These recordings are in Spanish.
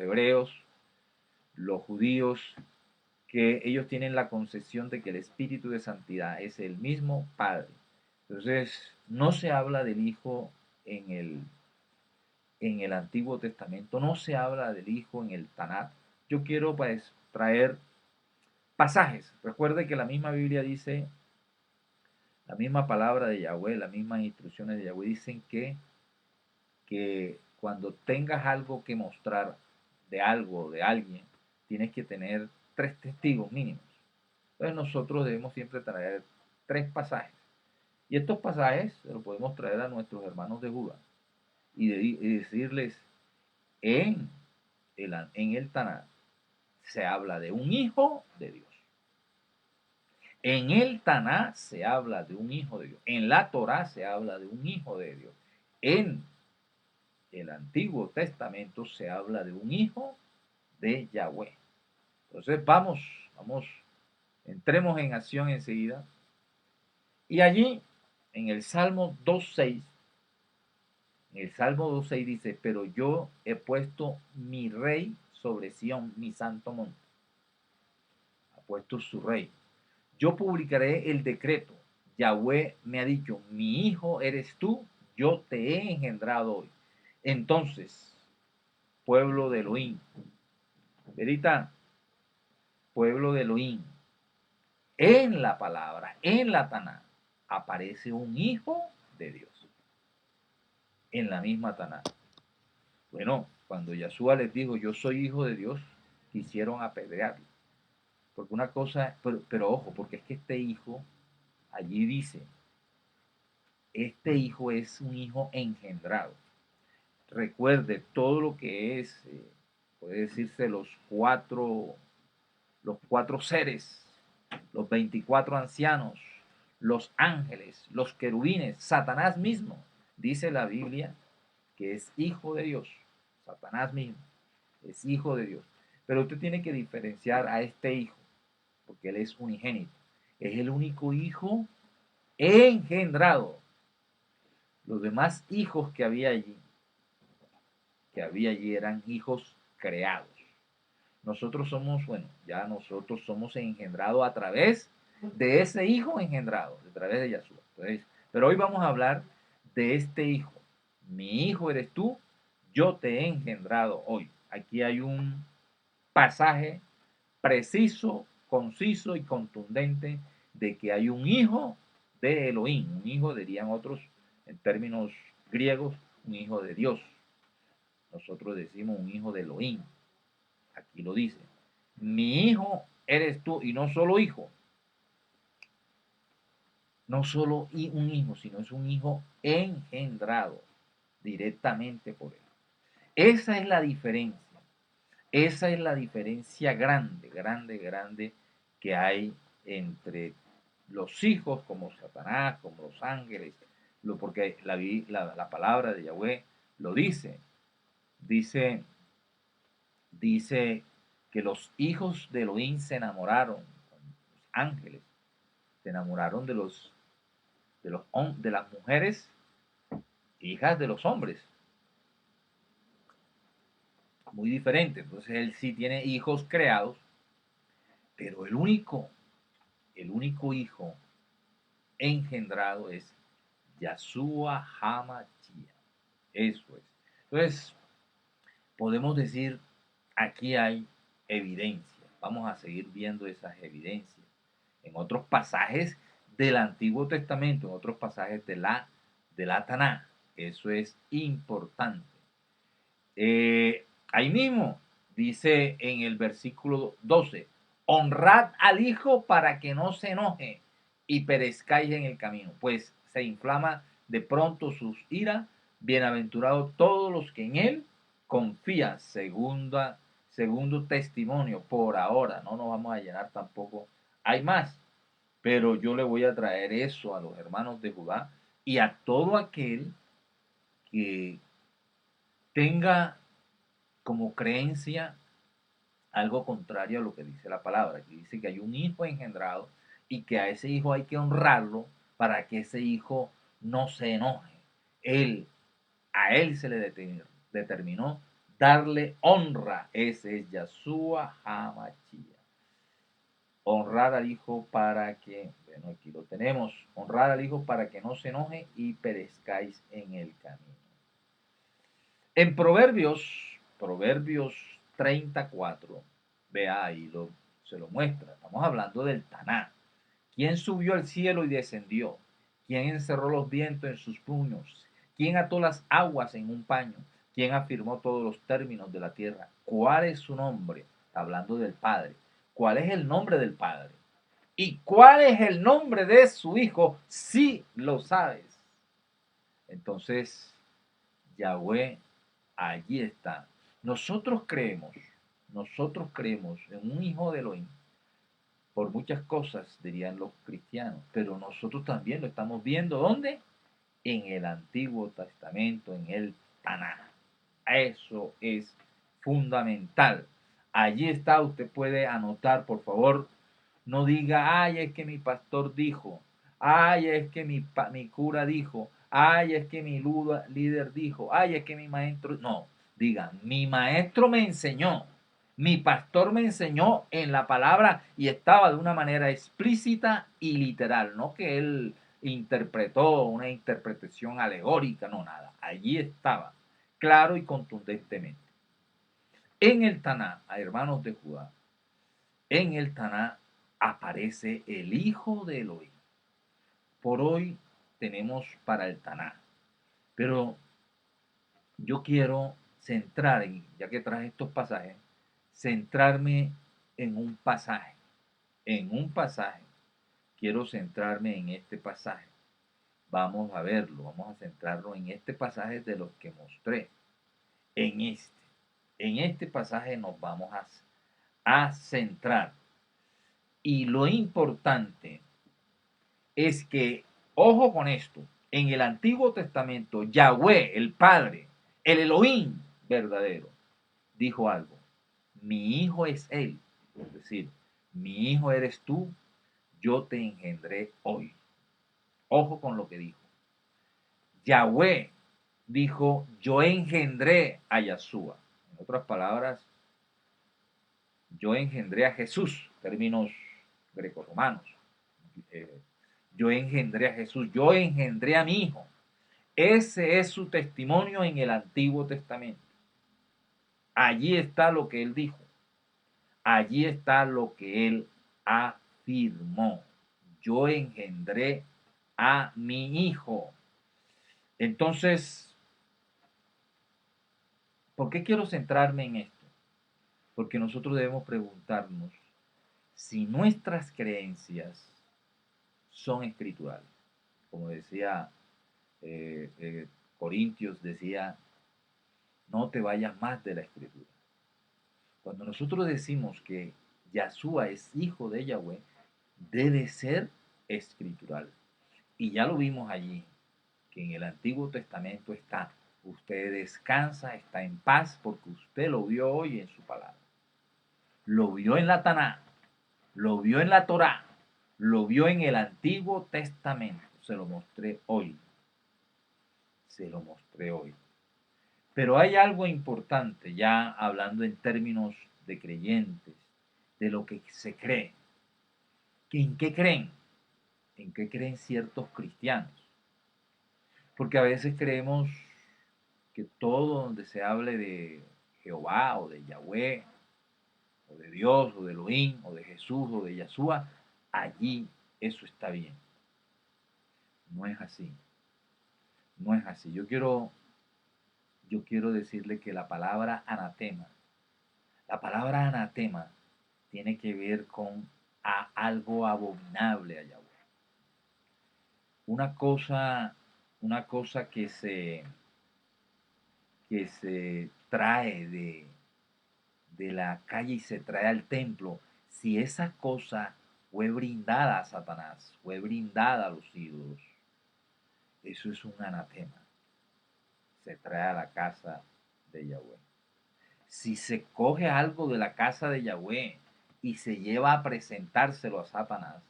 hebreos, los judíos, que ellos tienen la concepción de que el Espíritu de Santidad es el mismo Padre. Entonces, no se habla del Hijo en el Antiguo Testamento, no se habla del Hijo en el Tanakh. Yo quiero pues traer pasajes. Recuerde que la misma Biblia dice, la misma palabra de Yahweh, las mismas instrucciones de Yahweh dicen que cuando tengas algo que mostrar de algo o de alguien, tienes que tener 3 testigos mínimos. Entonces nosotros debemos siempre traer 3 pasajes. Y estos pasajes se los podemos traer a nuestros hermanos de Judá y decirles, en el Tanakh se habla de un hijo de Dios. En el Tanakh se habla de un hijo de Dios. En la Torá se habla de un hijo de Dios. En el Antiguo Testamento se habla de un hijo de Yahweh. Entonces vamos, entremos en acción enseguida. Y allí, en el Salmo 2.6, dice, pero yo he puesto mi rey sobre Sión, mi santo monte. Ha puesto su rey. Yo publicaré el decreto. Yahweh me ha dicho, mi hijo eres tú, yo te he engendrado hoy. Entonces, pueblo de Elohim, verita, pueblo de Elohim, en la palabra, en la Taná, aparece un hijo de Dios. En la misma Taná. Bueno, cuando Yahshua les dijo, yo soy hijo de Dios, quisieron apedrearlo. Porque una cosa, pero ojo, porque es que este hijo, allí dice, este hijo es un hijo engendrado. Recuerde todo lo que es, puede decirse los cuatro seres, los 24 ancianos, los ángeles, los querubines, Satanás mismo. Dice la Biblia que es hijo de Dios. Satanás mismo es hijo de Dios. Pero usted tiene que diferenciar a este hijo, porque él es unigénito. Es el único hijo engendrado. Los demás hijos que había allí eran hijos creados. Nosotros somos, bueno, ya nosotros somos engendrados a través de ese hijo engendrado, a través de Yahshua. Entonces, pero hoy vamos a hablar de este hijo. Mi hijo eres tú, yo te he engendrado hoy. Aquí hay un pasaje preciso, conciso y contundente de que hay un hijo de Elohim, un hijo, dirían otros en términos griegos, un hijo de Dios. Nosotros decimos un hijo de Elohim. Aquí lo dice. Mi hijo eres tú, y no solo hijo, no solo un hijo, sino es un hijo engendrado directamente por él. Esa es la diferencia. Esa es la diferencia grande, grande, grande que hay entre los hijos como Satanás, como los ángeles, porque la palabra de Yahweh lo dice. Dice que los hijos de Elohim se enamoraron, los ángeles, se enamoraron de las mujeres, hijas de los hombres. Muy diferente. Entonces él sí tiene hijos creados, pero el único hijo engendrado es Yahshua HaMashiach. Eso es. Entonces, podemos decir, aquí hay evidencia. Vamos a seguir viendo esas evidencias. En otros pasajes del Antiguo Testamento, en otros pasajes de la Tanaj. Eso es importante. Ahí mismo dice en el versículo 12, honrad al Hijo para que no se enoje y perezcáis en el camino, pues se inflama de pronto sus iras. Bienaventurados todos los que en él confían. Segundo testimonio, por ahora, no nos vamos a llenar tampoco. Hay más, pero yo le voy a traer eso a los hermanos de Judá y a todo aquel que tenga como creencia algo contrario a lo que dice la palabra, que dice que hay un hijo engendrado y que a ese hijo hay que honrarlo para que ese hijo no se enoje. A él se le determinó darle honra. Ese es Yahshua HaMashiach. Honrar al Hijo para que, bueno, aquí lo tenemos, honrar al Hijo para que no se enoje y perezcáis en el camino. En Proverbios 34, vea ahí, se lo muestra. Estamos hablando del Taná. ¿Quién subió al cielo y descendió? ¿Quién encerró los vientos en sus puños? ¿Quién ató las aguas en un paño? ¿Quién afirmó todos los términos de la tierra? ¿Cuál es su nombre? Está hablando del Padre. ¿Cuál es el nombre del Padre? ¿Y cuál es el nombre de su Hijo? Si lo sabes. Entonces, Yahweh allí está. Nosotros creemos en un Hijo de Elohim por muchas cosas, dirían los cristianos, pero nosotros también lo estamos viendo. ¿Dónde? En el Antiguo Testamento, en el Tanaj. Eso es fundamental. Allí está, usted puede anotar, por favor. No diga, ay, es que mi pastor dijo, ay, es que mi cura dijo, ay, es que mi líder dijo, ay, es que mi maestro. No, diga, mi maestro me enseñó, mi pastor me enseñó en la palabra y estaba de una manera explícita y literal, no que él interpretó una interpretación alegórica, no, nada. Allí estaba, claro y contundentemente. En el Taná, a hermanos de Judá, en el Taná aparece el Hijo de Elohim. Por hoy tenemos para el Taná, pero yo quiero centrar, ya que traje estos pasajes, centrarme en un pasaje. En un pasaje. Quiero centrarme en este pasaje. Vamos a verlo, vamos a centrarlo en este pasaje de los que mostré. En este pasaje nos vamos a centrar. Y lo importante es que, ojo con esto, en el Antiguo Testamento, Yahweh, el Padre, el Elohim verdadero, dijo algo. Mi hijo es él. Es decir, mi hijo eres tú, yo te engendré hoy. Ojo con lo que dijo. Yahweh dijo, yo engendré a Yahshua. En otras palabras, yo engendré a Jesús, términos grecorromanos. Yo engendré a Jesús, yo engendré a mi hijo. Ese es su testimonio en el Antiguo Testamento. Allí está lo que él dijo. Allí está lo que él afirmó. Yo engendré a mi hijo. Entonces, ¿por qué quiero centrarme en esto? Porque nosotros debemos preguntarnos si nuestras creencias son escriturales. Como decía Corintios, decía, no te vayas más de la escritura. Cuando nosotros decimos que Yahshua es hijo de Yahweh, debe ser escritural. Y ya lo vimos allí, que en el Antiguo Testamento está, usted descansa, está en paz, porque usted lo vio hoy en su palabra. Lo vio en la Taná, lo vio en la Torá, lo vio en el Antiguo Testamento. Se lo mostré hoy. Se lo mostré hoy. Pero hay algo importante, ya hablando en términos de creyentes, de lo que se cree. ¿En qué creen? ¿En qué creen ciertos cristianos? Porque a veces creemos que todo donde se hable de Jehová o de Yahweh, o de Dios, o de Elohim, o de Jesús, o de Yahshua, allí eso está bien. No es así. No es así. Yo quiero decirle que la palabra anatema tiene que ver con algo abominable a Yahweh. Una cosa que se trae de la calle y se trae al templo, si esa cosa fue brindada a Satanás, fue brindada a los ídolos, eso es un anatema. Se trae a la casa de Yahweh. Si se coge algo de la casa de Yahweh y se lleva a presentárselo a Satanás,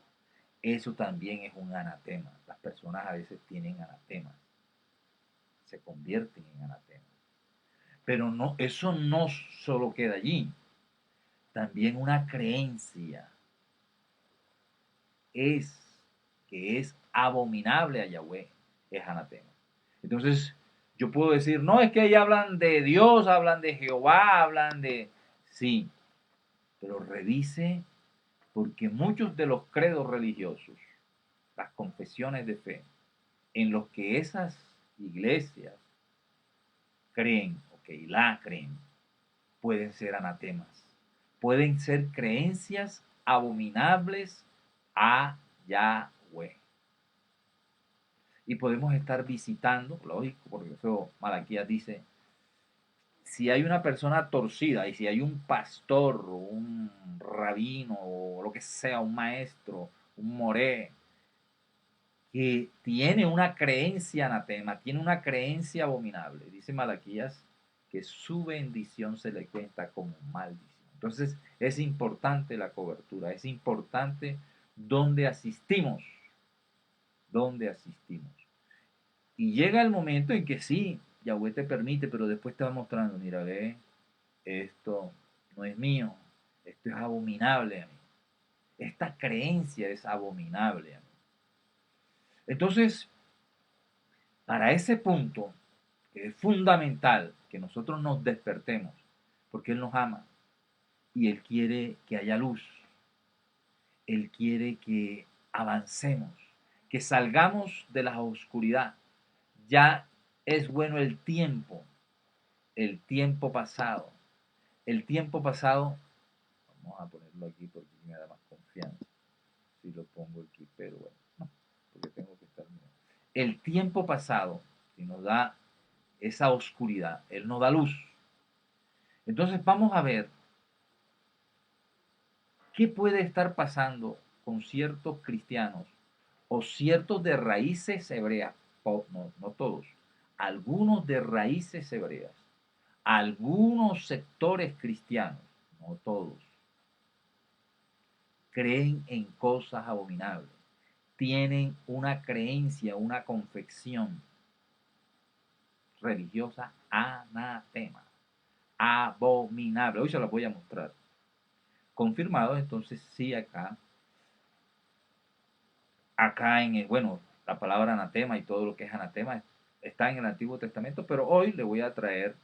eso también es un anatema. Las personas a veces tienen anatemas, se convierten en anatemas. Pero no, eso no solo queda allí. También una creencia es que es abominable a Yahweh, es anatema. Entonces, yo puedo decir, no, es que ahí hablan de Dios, hablan de Jehová, hablan de... Sí, pero revise, porque muchos de los credos religiosos, las confesiones de fe, en los que esas iglesias creen, o que la creen, pueden ser anatemas, pueden ser creencias abominables a Yahweh. Y podemos estar visitando, lógico, porque eso Malaquías dice, si hay una persona torcida y si hay un pastor o un rabino o lo que sea, un maestro, un moré, que tiene una creencia anatema, tiene una creencia abominable, dice Malaquías, que su bendición se le cuenta como maldición. Entonces es importante la cobertura, es importante dónde asistimos, dónde asistimos. Y llega el momento en que sí, Yahweh te permite, pero después te va mostrando, mira, ve, esto no es mío, esto es abominable a mí. Esta creencia es abominable a mí. Entonces, para ese punto, que es fundamental que nosotros nos despertemos, porque Él nos ama y Él quiere que haya luz, Él quiere que avancemos, que salgamos de la oscuridad. Ya es bueno el tiempo pasado. El tiempo pasado, vamos a ponerlo aquí porque me da más confianza si lo pongo aquí, pero bueno, no, porque tengo que estar mirando. El tiempo pasado, si nos da esa oscuridad, Él nos da luz. Entonces vamos a ver qué puede estar pasando con ciertos cristianos o ciertos de raíces hebreas, no, no todos, algunos de raíces hebreas, algunos sectores cristianos, no todos, creen en cosas abominables, tienen una creencia, una confección religiosa anatema, abominable. Hoy se la voy a mostrar. Confirmado, entonces sí acá en el, bueno, la palabra anatema y todo lo que es anatema está en el Antiguo Testamento, pero hoy le voy a traer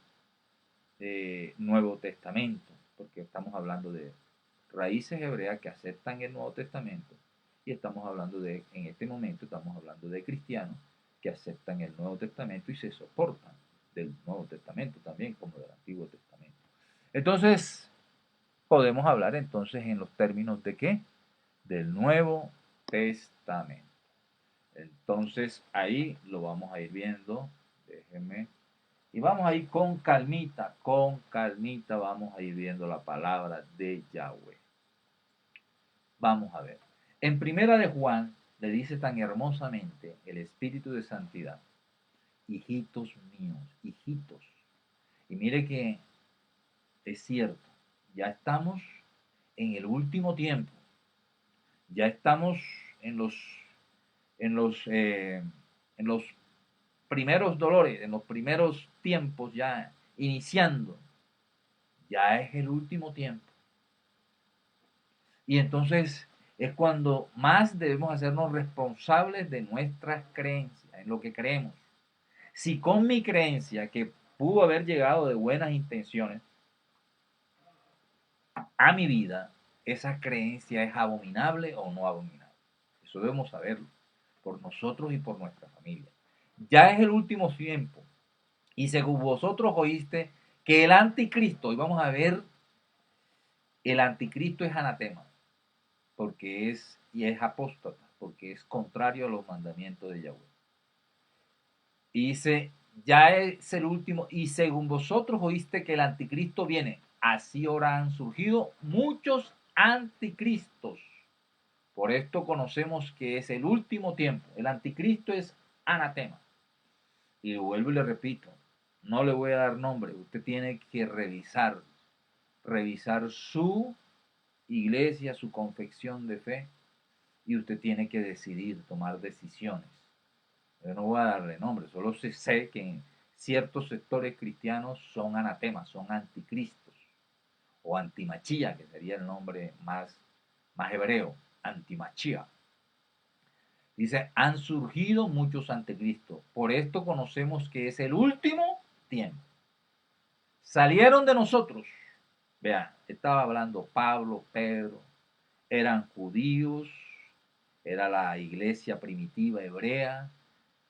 Nuevo Testamento, porque estamos hablando de raíces hebreas que aceptan el Nuevo Testamento y estamos hablando de, en este momento estamos hablando de cristianos que aceptan el Nuevo Testamento y se soportan del Nuevo Testamento también como del Antiguo Testamento. Entonces, podemos hablar entonces en los términos de qué? Del Nuevo Testamento. Entonces, ahí lo vamos a ir viendo. Déjenme. Y vamos a ir con calmita vamos a ir viendo la palabra de Yahweh. Vamos a ver. En primera de Juan le dice tan hermosamente el Espíritu de Santidad, hijitos míos, hijitos. Y mire que es cierto, ya estamos en el último tiempo, ya estamos en los, en los, eh, en los primeros dolores, en los primeros tiempos ya iniciando, ya es el último tiempo. Y entonces es cuando más debemos hacernos responsables de nuestras creencias, en lo que creemos. Si con mi creencia, que pudo haber llegado de buenas intenciones a mi vida, esa creencia es abominable o no abominable. Eso debemos saberlo, por nosotros y por nuestra familia. Ya es el último tiempo. Y según vosotros oíste que el anticristo, y vamos a ver, el anticristo es anatema, porque y es apóstata, porque es contrario a los mandamientos de Yahweh. Y dice, ya es el último, y según vosotros oíste que el anticristo viene, así ahora han surgido muchos anticristos. Por esto conocemos que es el último tiempo. El anticristo es anatema. Y vuelvo y le repito, no le voy a dar nombre, usted tiene que revisar su iglesia, su confección de fe, y usted tiene que decidir, tomar decisiones. Yo no voy a darle nombre, solo sé que ciertos sectores cristianos son anatemas, son anticristos o antimachía, que sería el nombre más hebreo, antimachía. Dice, han surgido muchos anticristos. Por esto conocemos que es el último tiempo. Salieron de nosotros. Vean, estaba hablando Pablo, Pedro, eran judíos, era la iglesia primitiva hebrea,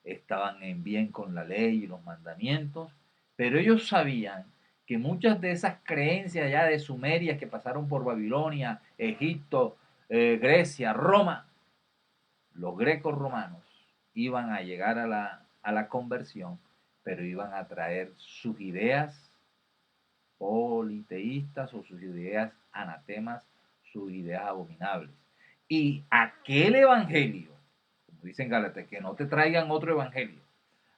estaban en bien con la ley y los mandamientos, pero ellos sabían que muchas de esas creencias ya de sumerias que pasaron por Babilonia, Egipto, Grecia, Roma, los grecos romanos iban a llegar a la conversión, pero iban a traer sus ideas politeístas o sus ideas anatemas, sus ideas abominables. Y aquel evangelio, como dicen Gálatas, que no te traigan otro evangelio,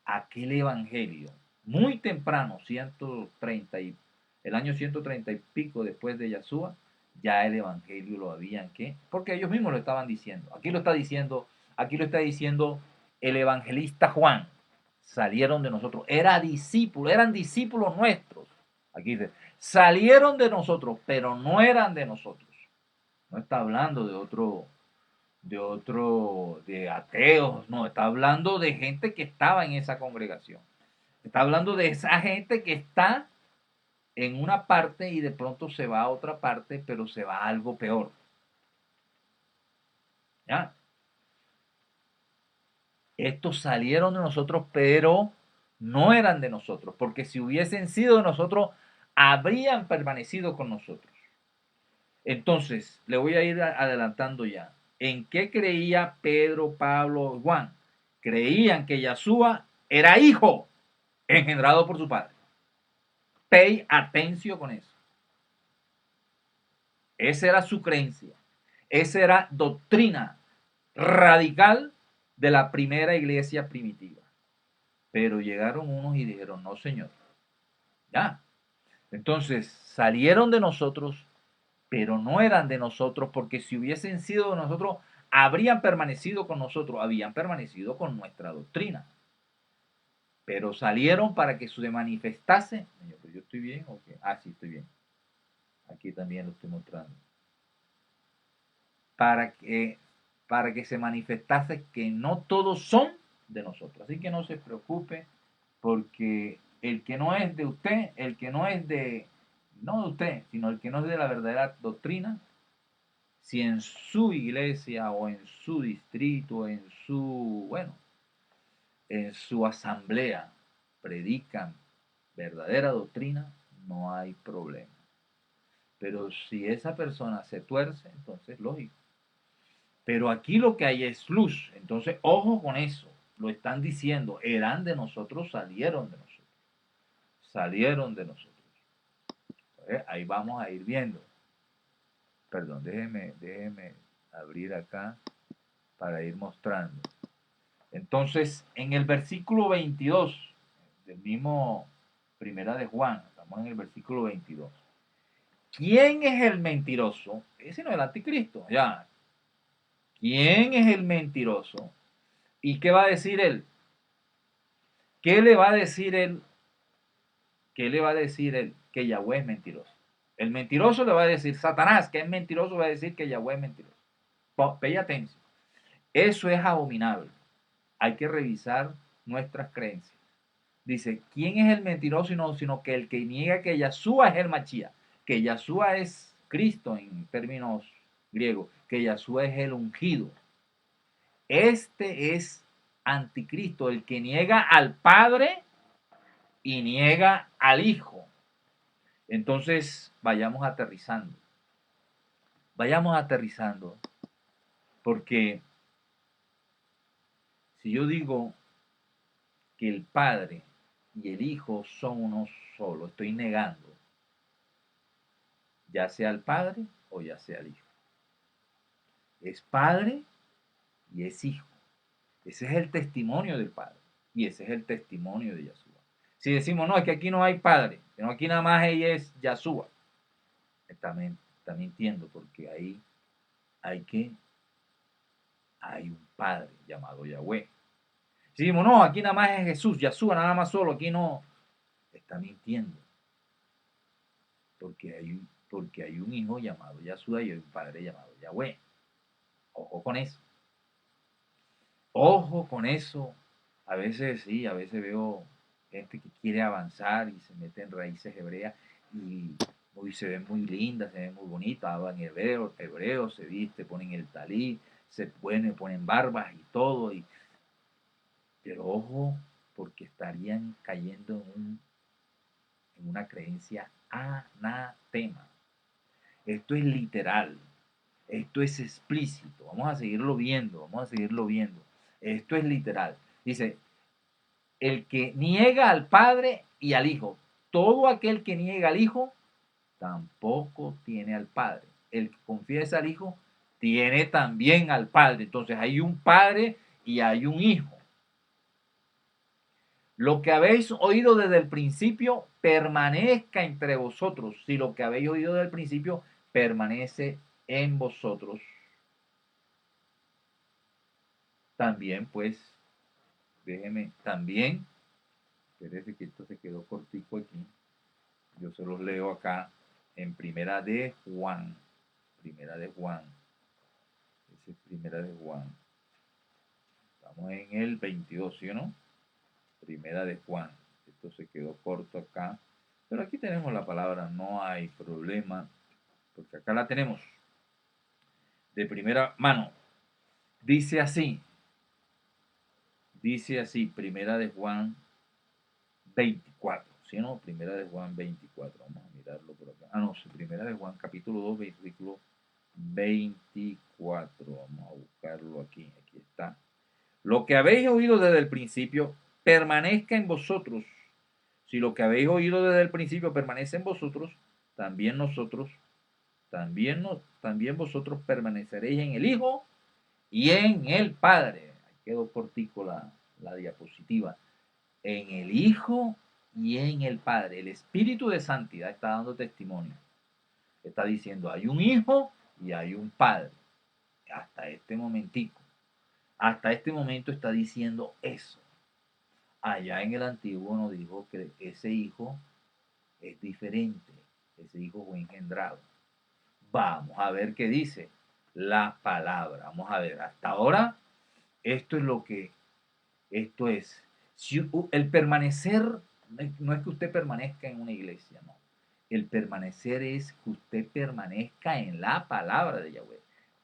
aquel evangelio, muy temprano, 130 y, el año 130 y pico después de Yahshua, ya el evangelio lo habían que, porque ellos mismos lo estaban diciendo. Aquí lo está diciendo el evangelista Juan. Salieron de nosotros, eran discípulos nuestros. Aquí dice, salieron de nosotros, pero no eran de nosotros. No está hablando de ateos, no, está hablando de gente que estaba en esa congregación. Está hablando de esa gente que está en una parte y de pronto se va a otra parte, pero se va a algo peor. ¿Ya? Estos salieron de nosotros, pero no eran de nosotros, porque si hubiesen sido de nosotros, habrían permanecido con nosotros. Entonces, le voy a ir adelantando ya. ¿En qué creía Pedro, Pablo, Juan? Creían que Yahshua era hijo engendrado por su padre. Pay atención con eso. Esa era su creencia. Esa era doctrina radical de la primera iglesia primitiva. Pero llegaron unos y dijeron, no, señor. Ya. Entonces salieron de nosotros, pero no eran de nosotros, porque si hubiesen sido de nosotros, habrían permanecido con nosotros, habían permanecido con nuestra doctrina. Pero salieron para que se manifestase. Señor, ¿pero yo estoy bien o qué? Ah, sí, estoy bien. Aquí también lo estoy mostrando. Para que se manifestase que no todos son de nosotros. Así que no se preocupe, porque el que no es de usted, el que no es no de usted, sino el que no es de la verdadera doctrina, si en su iglesia o en su distrito, en su asamblea predican verdadera doctrina, no hay problema. Pero si esa persona se tuerce, entonces lógico. Pero aquí lo que hay es luz. Entonces, ojo con eso. Lo están diciendo. Eran de nosotros, salieron de nosotros. Salieron de nosotros. Ahí vamos a ir viendo. Perdón, déjeme abrir acá para ir mostrando. Entonces, en el versículo 22 del mismo Primera de Juan, estamos en el versículo 22. ¿Quién es el mentiroso? Ese no es el anticristo, ya. ¿Quién es el mentiroso? ¿Y qué va a decir él? ¿Qué le va a decir él? ¿Qué le va a decir él? Que Yahweh es mentiroso. El mentiroso le va a decir, Satanás, que es mentiroso, va a decir que Yahweh es mentiroso. Pay atención. Eso es abominable. Hay que revisar nuestras creencias. Dice, ¿quién es el mentiroso? Sino que el que niega que Yahshua es el Machía, que Yahshua es Cristo en términos griegos, que Yahshua es el ungido. Este es anticristo, el que niega al Padre y niega al Hijo. Entonces, vayamos aterrizando. Vayamos aterrizando, porque si yo digo que el Padre y el Hijo son uno solo, estoy negando ya sea el Padre o ya sea el Hijo. Es Padre y es Hijo. Ese es el testimonio del Padre y ese es el testimonio de Yahshua. Si decimos, no, es que aquí no hay Padre, sino aquí nada más ella es Yahshua, también mintiendo, porque ahí hay un Padre llamado Yahweh. Si decimos, no, aquí nada más es Jesús, Yahshua, nada más solo, aquí no, está mintiendo. Porque hay un hijo llamado Yahshua y hay un padre llamado Yahweh. Ojo con eso. Ojo con eso. A veces sí, a veces veo gente que quiere avanzar y se mete en raíces hebreas y se ven muy lindas, se ven muy bonitas, hablan hebreo, se viste, ponen el talí, ponen barbas y todo. Pero ojo, porque estarían cayendo en una creencia anatema. Esto es literal. Esto es explícito. Vamos a seguirlo viendo, vamos a seguirlo viendo. Esto es literal. Dice, el que niega al Padre y al Hijo, todo aquel que niega al Hijo, tampoco tiene al Padre. El que confiesa al Hijo, tiene también al Padre. Entonces hay un Padre y hay un Hijo. Lo que habéis oído desde el principio permanezca entre vosotros. Si lo que habéis oído desde el principio permanece en vosotros, también pues, déjeme, también, espérese que esto se quedó cortico aquí, yo se los leo acá en Primera de Juan, Primera de Juan, esa es Primera de Juan, estamos en el 22, ¿sí o no? Primera de Juan, esto se quedó corto acá, pero aquí tenemos la palabra, no hay problema, porque acá la tenemos de primera mano, dice así, Primera de Juan 24, ¿sí no? Primera de Juan 24, vamos a mirarlo por acá. Ah, no, Primera de Juan capítulo 2, versículo 24, vamos a buscarlo aquí, aquí está. Lo que habéis oído desde el principio permanezca en vosotros. Si lo que habéis oído desde el principio permanece en vosotros, también nosotros, también vosotros permaneceréis en el Hijo y en el Padre. Ahí quedó cortico la diapositiva. En el Hijo y en el Padre. El Espíritu de Santidad está dando testimonio. Está diciendo, hay un Hijo y hay un Padre. Hasta este momentico. Hasta este momento está diciendo eso. Allá en el Antiguo nos dijo que ese Hijo es diferente. Ese Hijo fue engendrado. Vamos a ver qué dice la palabra. Vamos a ver. Hasta ahora, esto es lo que, esto es. Si el permanecer no es que usted permanezca en una iglesia, no. El permanecer es que usted permanezca en la palabra de Yahweh.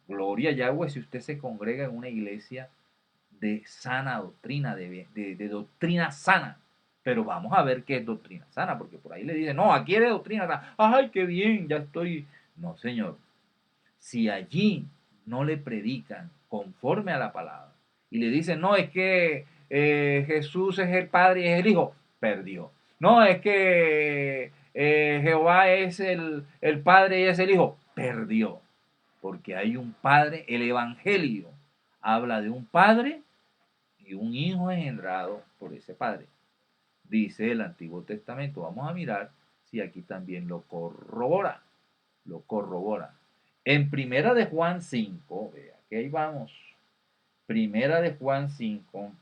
Gloria a Yahweh si usted se congrega en una iglesia de sana doctrina, de doctrina sana. Pero vamos a ver qué es doctrina sana, porque por ahí le dicen, no, aquí es doctrina sana. Ay, qué bien, ya estoy. No, señor. Si allí no le predican conforme a la palabra y le dicen, no, es que Jesús es el Padre y es el Hijo, perdió. No, es que Jehová es el Padre y es el Hijo, perdió. Porque hay un Padre, el Evangelio habla de un Padre y un Hijo engendrado por ese Padre. Dice el Antiguo Testamento. Vamos a mirar si aquí también lo corrobora. Lo corrobora. En Primera de Juan 5, vea que ahí vamos. Primera de Juan 5.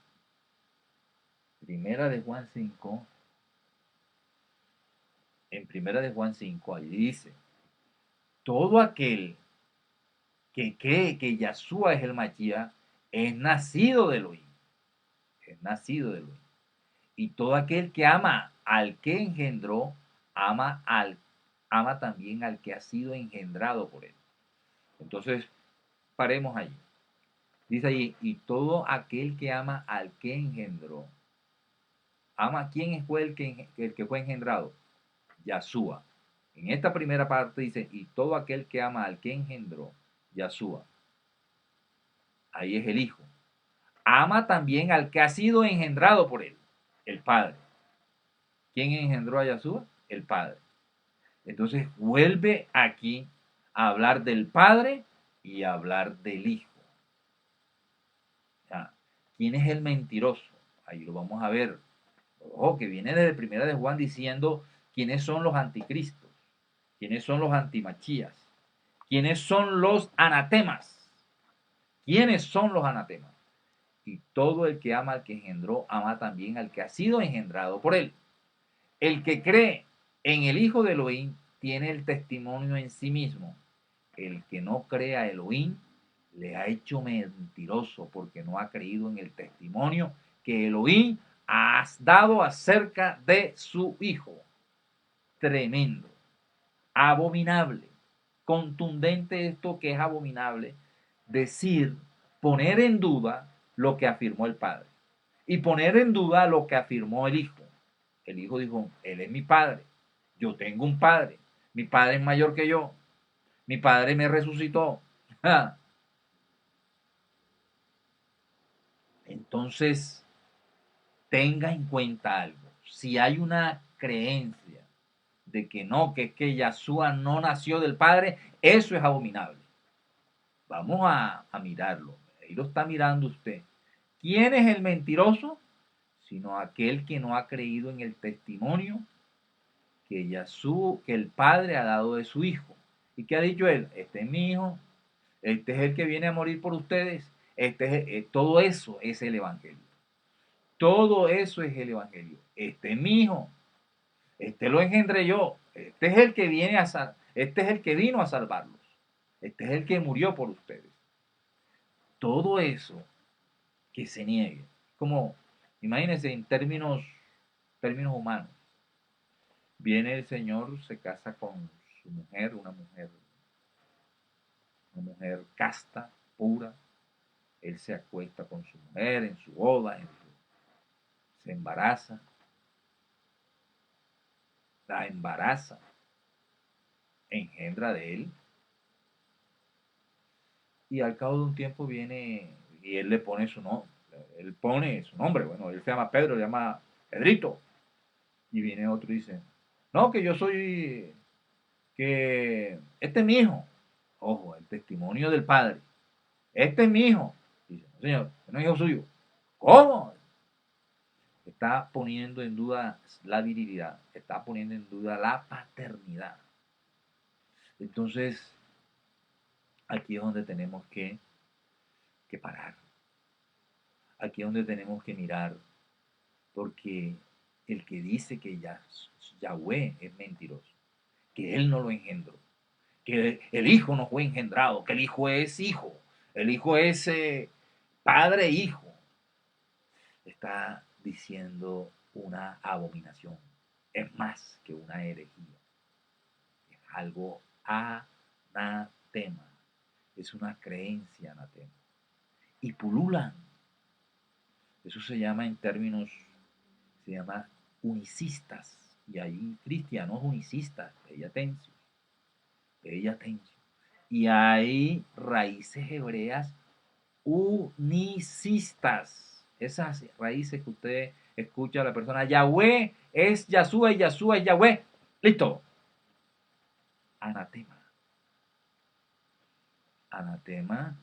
Primera de Juan 5. En Primera de Juan 5, ahí dice, todo aquel que cree que Yahshua es el Mashiach es nacido de Elohim. Es nacido de Elohim. Y todo aquel que ama al que engendró, ama también al que ha sido engendrado por él. Entonces, paremos allí. Dice allí, y todo aquel que ama al que engendró, ama quién fue el que fue engendrado, Yahshua. En esta primera parte dice, y todo aquel que ama al que engendró, Yahshua. Ahí es el Hijo. Ama también al que ha sido engendrado por él, el Padre. ¿Quién engendró a Yahshua? El Padre. Entonces vuelve aquí a hablar del Padre y a hablar del Hijo. ¿Quién es el mentiroso? Ahí lo vamos a ver. Ojo, que viene desde Primera de Juan diciendo quiénes son los anticristos, quiénes son los antimachías, quiénes son los anatemas. ¿Quiénes son los anatemas? Y todo el que ama al que engendró, ama también al que ha sido engendrado por él. El que cree en el Hijo de Elohim tiene el testimonio en sí mismo. El que no cree a Elohim le ha hecho mentiroso porque no ha creído en el testimonio que Elohim ha dado acerca de su Hijo. Tremendo, abominable, contundente esto que es abominable, decir, poner en duda lo que afirmó el Padre y poner en duda lo que afirmó el Hijo. El Hijo dijo, Él es mi Padre, yo tengo un Padre, mi Padre es mayor que yo, mi Padre me resucitó. Entonces, tenga en cuenta algo. Si hay una creencia de que es que Yahshua no nació del Padre, eso es abominable. Vamos a mirarlo. Ahí lo está mirando usted. ¿Quién es el mentiroso? Sino aquel que no ha creído en el testimonio que Yahshua, que el Padre ha dado de su Hijo. ¿Y qué ha dicho él? Este es mi Hijo, este es el que viene a morir por ustedes. Todo eso es el Evangelio. Todo eso es el Evangelio. Este es mi Hijo, este lo engendré yo, este es el que viene este es el que vino a salvarlos, este es el que murió por ustedes. Todo eso que se niegue, como, imagínense en términos humanos, viene el Señor, se casa con su mujer, una mujer casta, pura, él se acuesta con su mujer en su boda, se embaraza, la embaraza, engendra de él, y al cabo de un tiempo viene y él le pone su nombre, bueno, él se llama Pedro, le llama Pedrito, y viene otro y dice, no, que yo soy, que este es mi hijo, ojo, el testimonio del padre, este es mi hijo, dice, no señor, no es hijo suyo, ¿cómo? Está poniendo en duda la virilidad, está poniendo en duda la paternidad. Entonces, aquí es donde tenemos que parar. Aquí es donde tenemos que mirar, porque el que dice que Yahweh es mentiroso, que él no lo engendró, que el hijo no fue engendrado, que el hijo es hijo, el hijo es padre e hijo, está diciendo una abominación, es más que una herejía, es algo anatema, es una creencia anatema, y pululan. Eso se llama en términos, se llama unicistas. Y hay cristianos unicistas, bella atención. Y hay raíces hebreas unicistas. Esas raíces que usted escucha a la persona, Yahweh es Yahshua y Yahshua es Yahweh. Listo. Anatema. Anatema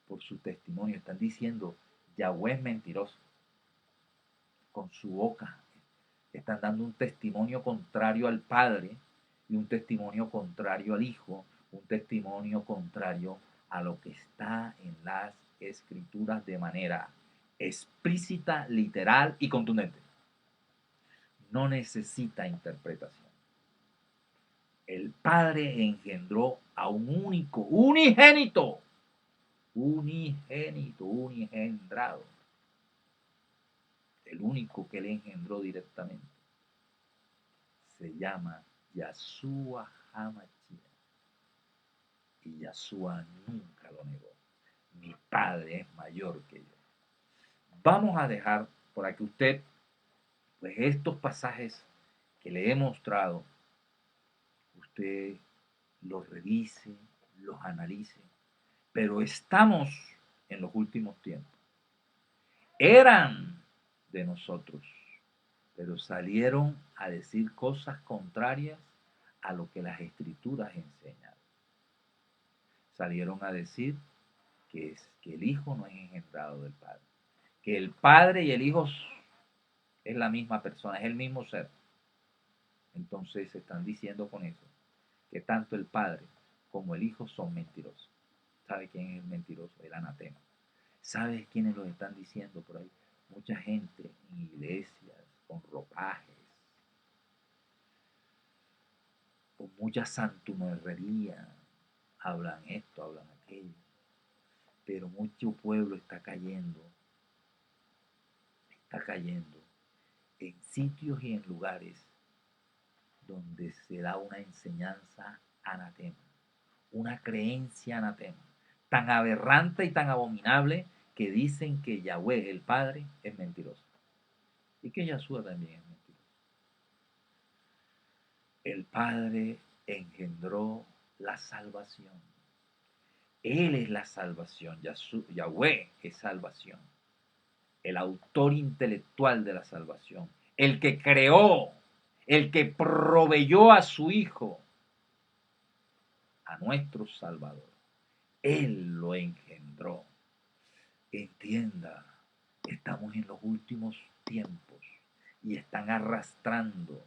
por su testimonio. Están diciendo, Yahweh es mentiroso. Con su boca están dando un testimonio contrario al Padre y un testimonio contrario al Hijo, un testimonio contrario a lo que está en las Escrituras de manera explícita, literal y contundente. No necesita interpretación. El Padre engendró a un único, unigénito, unigendrado, el único que le engendró directamente. Se llama Yahshua HaMashiach. Y Yahshua nunca lo negó. Mi Padre es mayor que yo. Vamos a dejar para que usted, pues estos pasajes que le he mostrado, usted los revise, los analice. Pero estamos en los últimos tiempos. Eran de nosotros, pero salieron a decir cosas contrarias a lo que las Escrituras enseñan. Salieron a decir que el Hijo no es engendrado del Padre, que el Padre y el Hijo es la misma persona, es el mismo ser. Entonces están diciendo con eso que tanto el Padre como el Hijo son mentirosos. ¿Sabe quién es el mentiroso? El anatema. ¿Sabes quiénes lo están diciendo por ahí? Mucha gente en iglesias, con ropajes, con mucha santumerrería, hablan esto, hablan aquello, pero mucho pueblo está cayendo en sitios y en lugares donde se da una enseñanza anatema, una creencia anatema, tan aberrante y tan abominable que dicen que Yahweh, el Padre, es mentiroso y que Yahshua también es mentiroso. El Padre engendró la salvación. Él es la salvación. Yahweh es salvación. El autor intelectual de la salvación. El que creó, el que proveyó a su Hijo, a nuestro Salvador. Él lo engendró. Entienda, estamos en los últimos tiempos y están arrastrando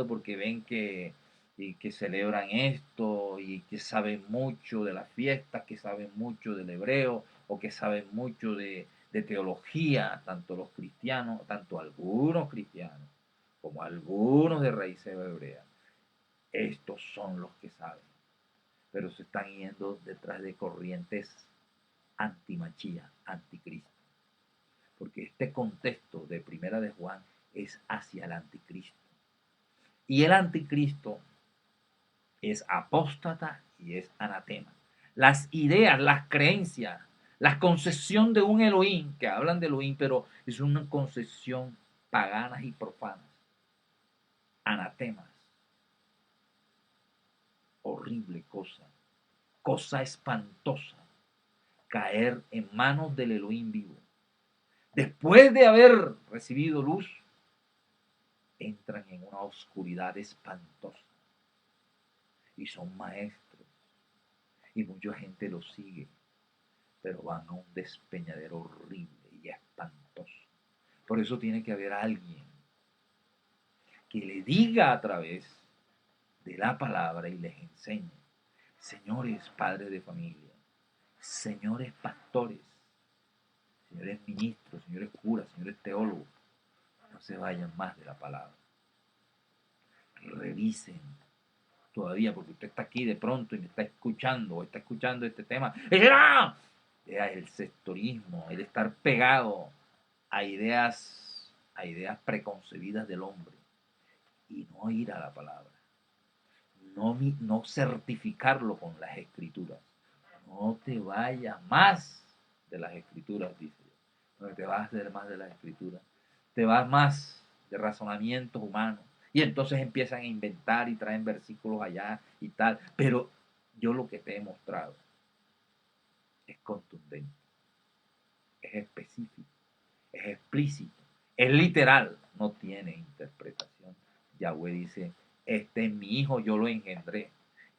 porque ven que celebran esto y que saben mucho de las fiestas, que saben mucho del hebreo o que saben mucho de teología, tanto los cristianos, tanto algunos cristianos como algunos de raíces hebreas. Estos son los que saben, pero se están yendo detrás de corrientes antimachía, anticristo, porque este contexto de Primera de Juan es hacia el anticristo. Y el anticristo es apóstata y es anatema. Las ideas, las creencias, la concepción de un Elohim, que hablan de Elohim, pero es una concepción paganas y profanas, anatemas, horrible cosa espantosa, caer en manos del Elohim vivo. Después de haber recibido luz, entran en una oscuridad espantosa y son maestros y mucha gente los sigue, pero van a un despeñadero horrible y espantoso. Por eso tiene que haber alguien que le diga a través de la palabra y les enseñe. Señores padres de familia, señores pastores, señores ministros, señores curas, señores teólogos, no se vayan más de la palabra. Revisen todavía, porque usted está aquí de pronto y me está escuchando o está escuchando este tema. Y dice, ¡no! El sectorismo, el estar pegado a ideas preconcebidas del hombre y no ir a la palabra, no certificarlo con las escrituras. No te vayas más de las escrituras, dice yo. No te vas a hacer más de las escrituras. Te vas más de razonamientos humanos. Y entonces empiezan a inventar y traen versículos allá y tal. Pero yo lo que te he mostrado es contundente, es específico, es explícito, es literal, no tiene interpretación. Yahweh dice, este es mi hijo, yo lo engendré.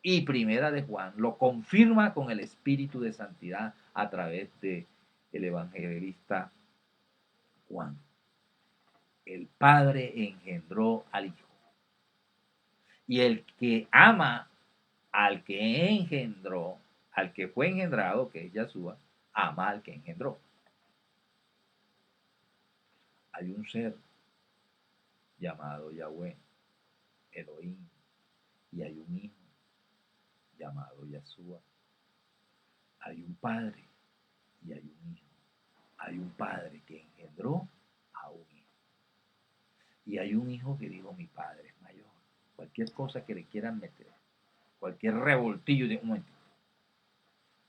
Y Primera de Juan lo confirma con el espíritu de santidad a través de el evangelista Juan. El Padre engendró al Hijo. Y el que ama al que engendró, al que fue engendrado, que es Yahshua, ama al que engendró. Hay un ser llamado Yahweh, Elohim, y hay un hijo llamado Yahshua. Hay un padre y hay un hijo. Hay un padre que engendró a un hijo. Y hay un hijo que dijo, mi padre es mayor. Cualquier cosa que le quieran meter, cualquier revoltillo de un momentito.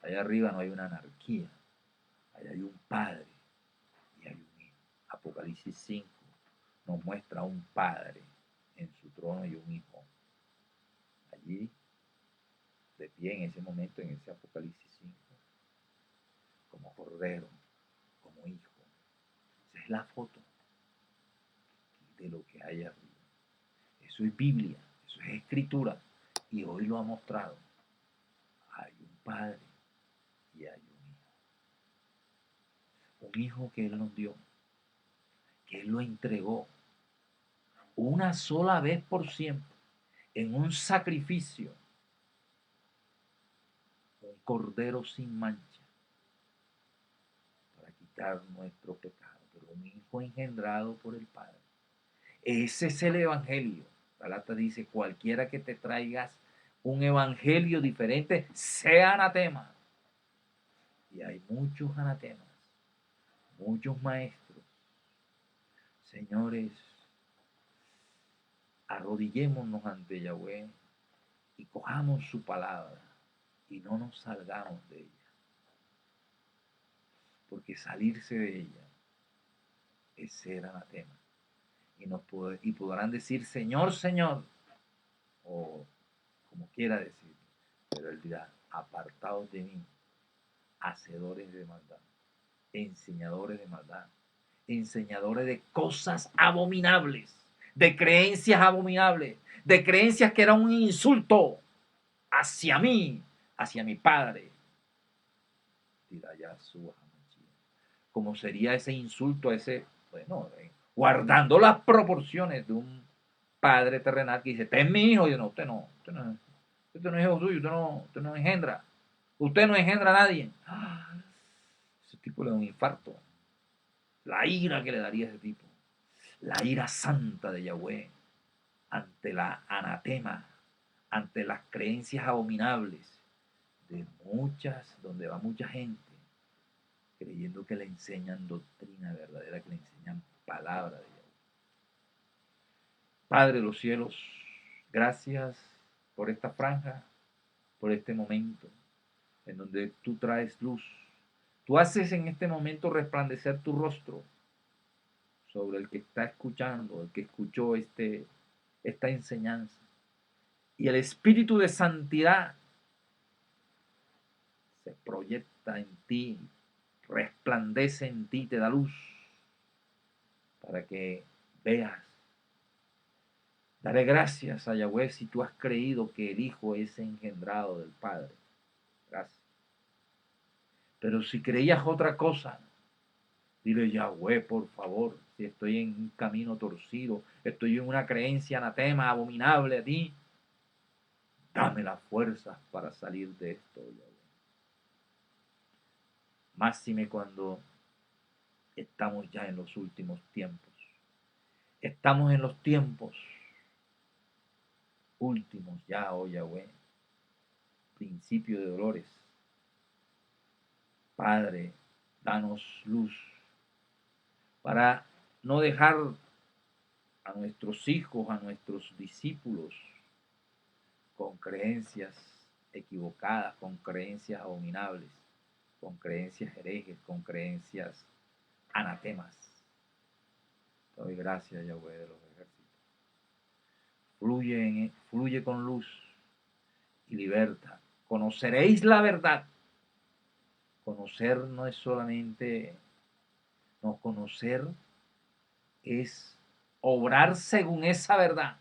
Allá arriba no hay una anarquía. Allá hay un padre y hay un hijo. Apocalipsis 5 nos muestra a un padre en su trono y un hijo. Allí, de pie en ese momento, en ese Apocalipsis 5, como cordero, como hijo. Esa es la foto de lo que hay arriba. Eso es Biblia, eso es escritura. Y hoy lo ha mostrado. Hay un padre y hay un hijo. Un hijo que Él nos dio, que Él lo entregó una sola vez por siempre en un sacrificio, un cordero sin mancha, quitar nuestro pecado, pero un hijo engendrado por el Padre. Ese es el evangelio. Galatas dice, cualquiera que te traigas un evangelio diferente, sea anatema. Y hay muchos anatemas, muchos maestros. Señores, arrodillémonos ante Yahweh y cojamos su palabra y no nos salgamos de ella. Porque salirse de ella es ser anatema. Y podrán decir, Señor, Señor, o como quiera decir, pero él dirá, apartados de mí, hacedores de maldad, enseñadores de maldad, enseñadores de cosas abominables, de creencias abominables, de creencias que eran un insulto hacia mí, hacia mi Padre. Dirá Yahshua HaMashiach. ¿Cómo sería ese insulto, ese, bueno, guardando las proporciones de un padre terrenal que dice, usted es mi hijo? Y yo, no, usted no, usted no es hijo suyo, usted no engendra. Usted no engendra a nadie. Ese tipo le da un infarto. La ira que le daría a ese tipo. La ira santa de Yahweh ante la anatema, ante las creencias abominables de muchas, donde va mucha gente creyendo que le enseñan doctrina verdadera, que le enseñan palabra de Yahweh. Padre de los cielos, gracias por esta franja, por este momento en donde tú traes luz. Tú haces en este momento resplandecer tu rostro sobre el que está escuchando, el que escuchó esta enseñanza. Y el espíritu de santidad se proyecta en ti, resplandece en ti, te da luz para que veas. Dale gracias a Yahweh si tú has creído que el Hijo es engendrado del Padre. Gracias. Pero si creías otra cosa, dile, Yahweh, por favor, si estoy en un camino torcido, estoy en una creencia anatema, abominable a ti, dame las fuerzas para salir de esto, Yahweh. Máxime cuando estamos ya en los últimos tiempos. Estamos en los tiempos últimos ya, oh Yahweh. Principio de dolores. Padre, danos luz para no dejar a nuestros hijos, a nuestros discípulos con creencias equivocadas, con creencias abominables, con creencias herejes, con creencias anatemas. Te doy gracias, Yahweh de los ejércitos. Fluye con luz y libertad. Conoceréis la verdad. Conocer no es solamente, no, conocer es obrar según esa verdad.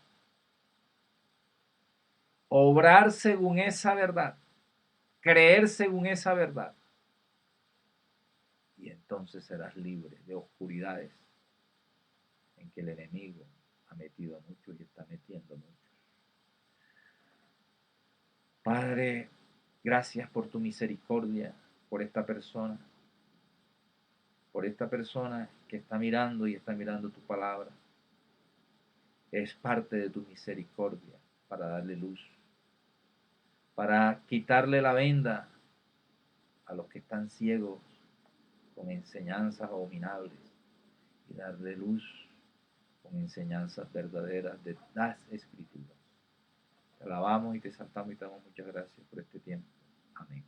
Obrar según esa verdad. Creer según esa verdad. Y entonces serás libre de oscuridades en que el enemigo ha metido a muchos y está metiendo a muchos. Padre, gracias por tu misericordia, por esta persona que está mirando y está mirando tu palabra. Es parte de tu misericordia para darle luz, para quitarle la venda a los que están ciegos con enseñanzas abominables y darle luz con enseñanzas verdaderas de las Escrituras. Te alabamos y te exaltamos y te damos muchas gracias por este tiempo. Amén.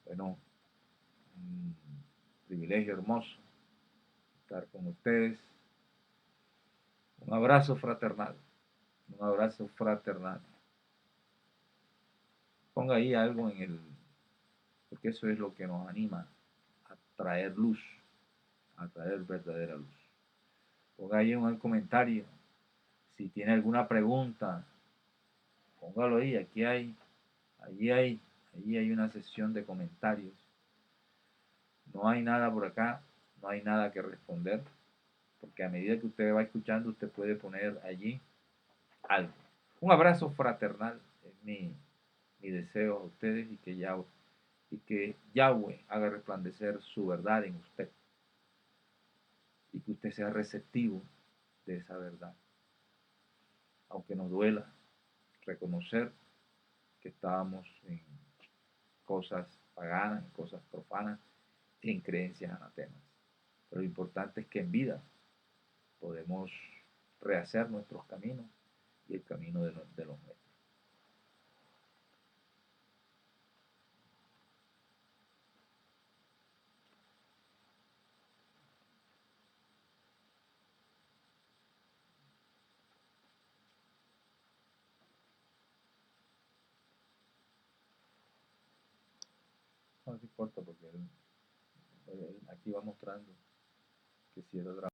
Bueno, un privilegio hermoso estar con ustedes. Un abrazo fraternal. Un abrazo fraternal. Ponga ahí algo en el, porque eso es lo que nos anima a traer luz, a traer verdadera luz. Ponga ahí en el comentario. Si tiene alguna pregunta, póngalo ahí. Allí hay una sesión de comentarios. No hay nada por acá, no hay nada que responder, porque a medida que usted va escuchando, usted puede poner allí algo. Un abrazo fraternal es mi deseo a ustedes y que Yahweh haga resplandecer su verdad en usted. y que usted sea receptivo de esa verdad. Aunque nos duela reconocer que estábamos en cosas paganas, en cosas profanas, en creencias anatemas. Pero lo importante es que en vida podemos rehacer nuestros caminos y el camino de los nuestros. No importa porque él aquí va mostrando que si era